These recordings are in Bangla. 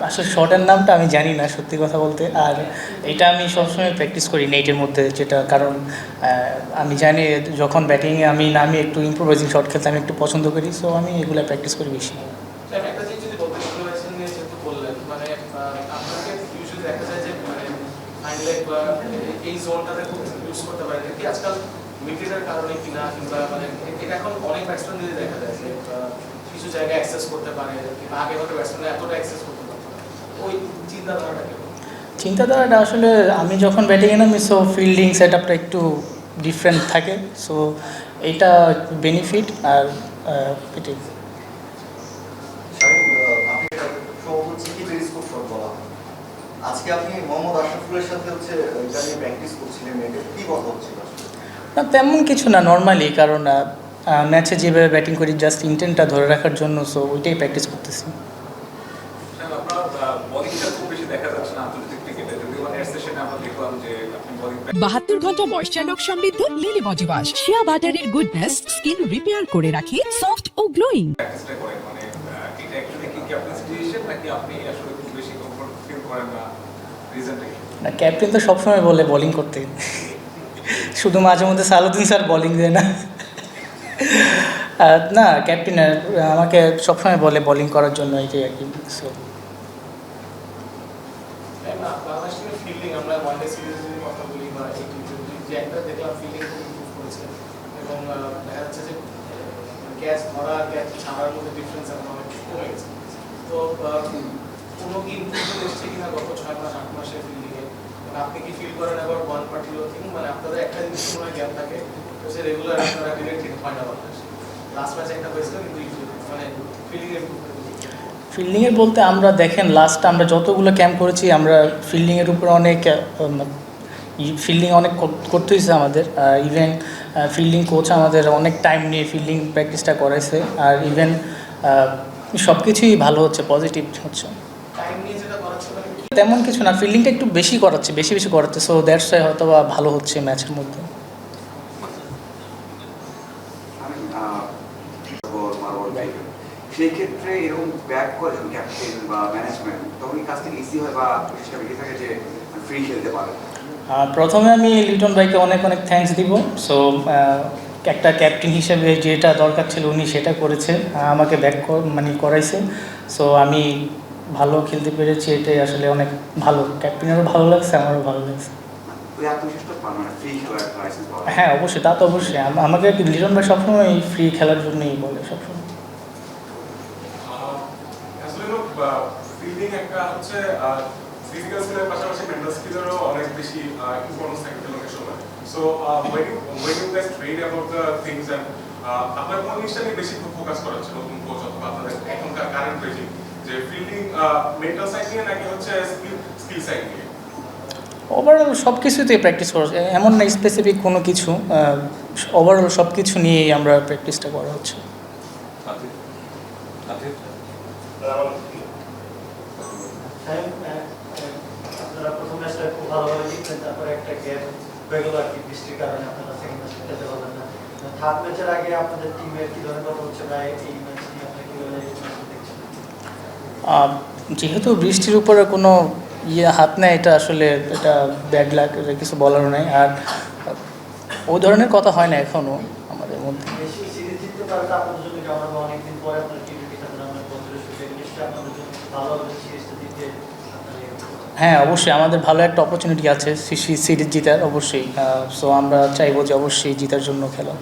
আসলে শটের নামটা আমি জানি না সত্যি কথা বলতে, আর এটা আমি সবসময় প্র্যাকটিস করি নেটের মধ্যে, যেটা কারণ আমি জানি যখন ব্যাটিংয়ে আমি নামি একটু ইম্প্রোভাইজিং শট খেলতে আমি একটু পছন্দ করি, সো আমি এগুলো প্র্যাকটিস করি বেশি। একটা জিনিস যদি বলতে ইম্প্রোভাইজেশন নিয়ে যেহেতু বললেন, মানে আপনাকে ইউজুয়ালি দেখা যায় যে মানে ফাইন লেগ বা এই জোনটাতে খুব ইউজ করতে পারেন, কি আজকাল মিডফিল্ডের কারণে কিনা, কিংবা মানে এটা এখন অনেক ব্যাটসম্যান যদি দেখা যায় যে কিছু জায়গায় অ্যাক্সেস করতে পারে, কিংবা আগে হয়তো ব্যাটসম্যান এতটা অ্যাক্সেস করতে পারতো না, ওই চিন্তাধারাটা কেমন? চিন্তাধারাটা আসলে আমি যখন ব্যাটিংয়ে নামি, সো ফিল্ডিং সেট আপটা একটু ডিফারেন্ট থাকে, সো এইটা বেনিফিট। আর এটাই আজকে আপনি মোহাম্মদ আশরাফুলের সাথে হচ্ছে এটা নিয়ে প্র্যাকটিস করছিলেন, কি কথা হচ্ছিল? না তেমন কিছু না, নর্মালি, কারণ ম্যাচে যেভাবে ব্যাটিং করি জাস্ট ইন্টেন্টটা ধরে রাখার জন্য, সো ওইটাই প্র্যাকটিস করতেছি। বোলিংটা খুব বেশি দেখা যাচ্ছে না আন্তর্জাতিক ক্রিকেটে, যদিও নেট সেশনে আমরা দেখলাম যে আপনি বোলিং 72 ঘন্টা ময়েশ্চার লক সমৃদ্ধ লিলি বডি ওয়াশ, শিয়া বাটারের গুডনেস স্কিন রিপেয়ার করে রাখে সফট ও গ্লোয়িং। প্র্যাকটিসটা করেন, মানে এটা অ্যাকচুয়ালি কি ক্যাপ্টেন্সি ডিসিশন নাকি আপনি আসলে খুব বেশি কমফর্ট ফিল করেন না? রিজনটা কি? না, ক্যাপ্টেন তো সবসময় বলে বোলিং করতে, শুধু মাঝে মধ্যে সালাউদ্দিন স্যার বোলিং দেয় না। না, ক্যাপ্টেন আমাকে সবসময় বলে বোলিং করার জন্য, এইটাই আর কি। সো না, বাংলাদেশ টিমের ফিল্ডিং আমরা ওয়ানডে সিরিজে যদি কথা বলি বা এই টি-টোয়েন্টি, যে একটা দেখলাম ফিল্ডিং খুব ইমপ্রুভ করেছে, এবং দেখা যাচ্ছে যে ক্যাচ ধরা ক্যাচ ছাড়ার মধ্যে ডিফারেন্স এখন অনেক কমে গেছে। তো কোনো কি ইমপ্রুভমেন্ট এসছে কিনা গত 6 মাস 8 মাসের ফিল্ডিংয়ে? আপনি কি ফিল করেন এবার ওয়ান পার্টিকুলার থিং, মানে আপনাদের একটা জিনিস মনে গ্যাপ থাকে, তো সে রেগুলার আপনারা ডিরেক্ট হিট পয়েন্ট আবার আসে, লাস্ট ম্যাচে একটা হয়েছিল, কিন্তু মানে ফিল্ডিংয়ের ফিল্ডিংয়ের বলতে আমরা দেখেন লাস্ট আমরা যতগুলো ক্যাম্প করেছি, আমরা ফিল্ডিংয়ের উপর অনেক ফিল্ডিং অনেক করতে হয়েছে আমাদের। ইভেন ফিল্ডিং কোচ আমাদের অনেক টাইম নিয়ে ফিল্ডিং প্র্যাকটিসটা করাইছে, আর ইভেন সব কিছুই ভালো হচ্ছে, পজিটিভ হচ্ছে। টাইম নিয়ে যেটা করাচ্ছে মানে তেমন কিছু না, ফিল্ডিংটা একটু বেশি করাচ্ছে, বেশি বেশি করাচ্ছে, সো দ্যাটস ওয়াই হয়তো বা ভালো হচ্ছে ম্যাচের মধ্যে। সেই ক্ষেত্রে এরকম ব্যাক করে ক্যাপ্টেন বা ম্যানেজমেন্ট, তখন কাছ থেকে ইজি হয় বা চেষ্টা বেশি থাকে যে ফ্রি খেলতে পারে। প্রথমে আমি লিটন ভাইকে অনেক অনেক থ্যাঙ্কস দিব। সো একটা ক্যাপ্টেন হিসেবে যেটা দরকার ছিল উনি সেটা করেছে, আমাকে ব্যাক মানে করাইছে, সো আমি ভালো খেলতে পেরেছি, এটাই আসলে অনেক ভালো। ক্যাপ্টেনেরও ভালো লাগছে, আমারও ভালো লাগছে। হ্যাঁ অবশ্যই, তা তো অবশ্যই। আমাকে লিটন ভাই সবসময় ফ্রি খেলার জন্যই বলে সবসময়। ফিল্ডিং একটা হচ্ছে ফিজিক্যাল স্কিলের পাশাপাশি মেন্টাল স্কিলেরও অনেক বেশি ইম্পর্টেন্স থাকে খেলার সময়। So when you guys trade about the things and আপনার কোন জিনিসটা নিয়ে বেশি ফোকাস করা হচ্ছে নতুন কোচ অথবা আপনাদের এখনকার কারেন্ট রেজিম, যে ফিল্ডিং মেন্টাল সাইড নিয়ে নাকি হচ্ছে স্কিল সাইড নিয়ে? ওভারঅল সব কিছুতেই প্র্যাকটিস করা যায়, এমন না স্পেসিফিক কোনো কিছু, ওভারঅল সব কিছু নিয়েই আমরা প্র্যাকটিসটা করা হচ্ছে। আপনারা প্রথম ম্যাচটা খুব ভালোভাবে জিতলেন, তারপরে একটা গ্যাপ হয়ে গেল আর কি, বৃষ্টির কারণে আপনারা সেকেন্ড ম্যাচটা খেলতে পারলেন না। থার্ড ম্যাচের আগে আপনাদের টিমের কী ধরনের কথা হচ্ছে বা এই ম্যাচ নিয়ে আপনারা কীভাবে দেখছেন? যেহেতু বৃষ্টির উপরে কোনো হাত নেয়, এটা আসলে এটা ব্যাড লাক, এটা কিছু বলারও নেই। আর ওই ধরনের কথা হয় না এখনও আমাদের মধ্যে। সিরিজ জিততে পারলে আপনাদের জন্য কেমন হবে? অনেকদিন পরে আপনার টি-টোয়েন্টি খেলবেন, আপনার বছরের শুরুতে নিশ্চয়ই আপনাদের জন্য ভালো হবে সিরিজটা জিতে। হ্যাঁ অবশ্যই, আমাদের ভালো একটা অপরচুনিটি আছে সিরিজ জিতার, অবশ্যই। সো আমরা চাইবো যে অবশ্যই জিতার জন্য খেলা।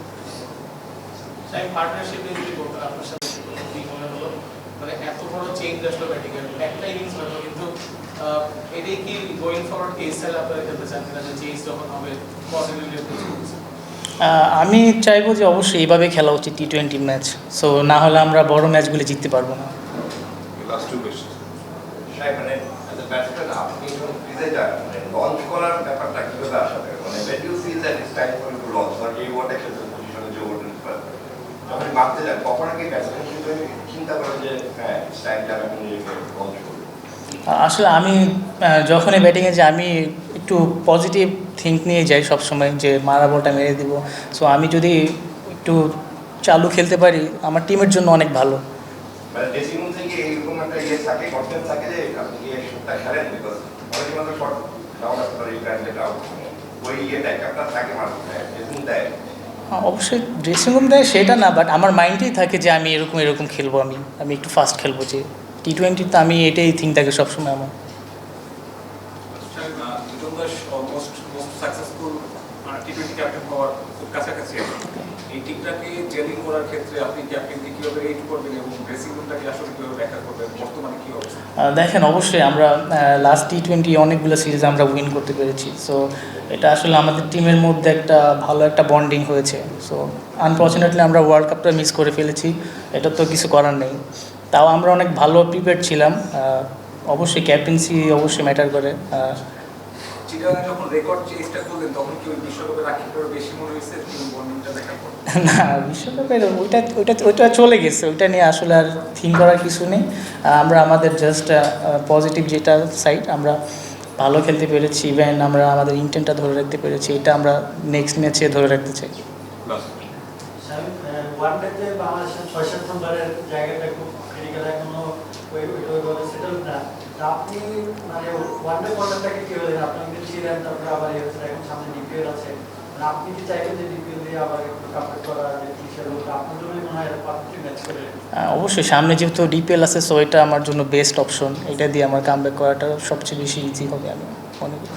পার্টনারশিপ নিয়ে যদি বলতেন আপনার সাথে কি মনে হলো, মানে এত বড় চেঞ্জ আসলো ব্যাটিংয়ের, একটা ইনিংস হলো, কিন্তু এটাই কি গোয়িং ফরওয়ার্ড এই স্টাইল আপনারা খেলতে চান কিনা, যে চেঞ্জ যখন হবে পজিটিভলি আমি চাইবো যে অবশ্যই এইভাবে খেলা উচিত টি-20 ম্যাচ, সো না হলে আমরা বড় ম্যাচগুলি জিততে পারবো না। Last two question. মানে অ্যাজ এ ব্যাটসম্যান আপনি যখন ক্রিজে যান, মানে লঞ্চ করার ব্যাপারটা কিভাবে আসবে? মানে when you feel that it's time for you to launch, or you want একটা পজিশনে যে ওঠেন, যখন মারতে যান তখন কি ব্যাটসম্যান হিসেবে চিন্তা করেন যে হ্যাঁ স্টাইলটা আমি নিজেকে লঞ্চ করব? আসলে আমি যখনই ব্যাটিংয়ে যাই আমি একটু পজিটিভ থিঙ্ক নিয়ে যাই সবসময়, যে মারা বলটা মেরে দিব। সো আমি যদি একটু চালু খেলতে পারি আমার টিমের জন্য অনেক ভালো। মানে ড্রেসিং রুম থেকে এইরকম একটা থাকে, কনফিডেন্স থাকে যে আপনি গিয়ে শুটটা খেলেন, বিকজ অনেক সময় তো শর্ট ডাউন আসতে পারে, গ্র্যান্ডেড আউট, ওই ইয়েটাকে আপনার থাকে মাথায়, এরকম দেয়। অবশ্যই ড্রেসিং রুম দেয় সেটা না, বাট আমার মাইন্ডেই থাকে যে আমি এরকম খেলবো, আমি একটু ফাস্ট খেলবো, যে T20 আমি এটাই থিঙ্ক থাকে সবসময় আমার। Liton Das almost most successful T20 captain হওয়ার খুব কাছাকাছি। এই টিমটাকে জেলিং করার ক্ষেত্রে আপনি ক্যাপ্টেনকে কীভাবে রেট করবেন এবং ড্রেসিং রুমটাকে আসলে কীভাবে ব্যাখ্যা করবেন, বর্তমানে কী অবস্থা? দেখেন অবশ্যই আমরা লাস্ট T20 অনেকগুলো সিরিজ আমরা উইন করতে পেরেছি, সো এটা আসলে আমাদের টিমের মধ্যে একটা ভালো একটা বন্ডিং হয়েছে। সো আনফর্চুনেটলি আমরা ওয়ার্ল্ড কাপটা মিস করে ফেলেছি, এটা তো কিছু করার নেই। তাও আমরা অনেক ভালো প্রিপেয়ার ছিলাম। অবশ্যই ক্যাপ্টেন্সি অবশ্যই ম্যাটার করে। চিটাগাং যখন রেকর্ড চেষ্টা করলেন তখন কি ওই বিশ্বকাপের রাখিটার বেশি মনে হয়েছে টিম বন্ডিংটা দেখার পর? না, বিশ্বকাপের ওইটা চলে গেছে, ওইটা নিয়ে আসলে আর থিঙ্ক করার কিছু নেই। আমরা আমাদের জাস্ট পজিটিভ যেটা সাইড, আমরা ভালো খেলতে পেরেছি, ইভেন আমরা আমাদের ইন্টেন্টটা ধরে রাখতে পেরেছি, এটা আমরা নেক্সট ম্যাচে ধরে রাখতে চাই। ওয়ানডেতে বাংলাদেশের 6-7 নম্বরের জায়গাটা খুব ক্রিটিক্যাল, এখনো ওইভাবে সেটেল না। তা আপনি মানে ওয়ানডে ফর্মেটটাকে কী বলেন? আপনি কিন্তু ছিলেন, তারপরে আবার এখন সামনে ডিপিএল আছে, মানে আপনি কি চাইবেন যে ডিপিএল দিয়ে আবার একটু কমপ্লিট করা, যে ফিশার হোক আপনার জন্য মনে হয় পারফেক্টলি ম্যাচ করে? অবশ্যই সামনে যেহেতু ডিপিএল আছে, সো এটা আমার জন্য বেস্ট অপশন, এটা দিয়ে আমার কামব্যাক করাটা সবচেয়ে বেশি ইজি হবে আমি মনে করি।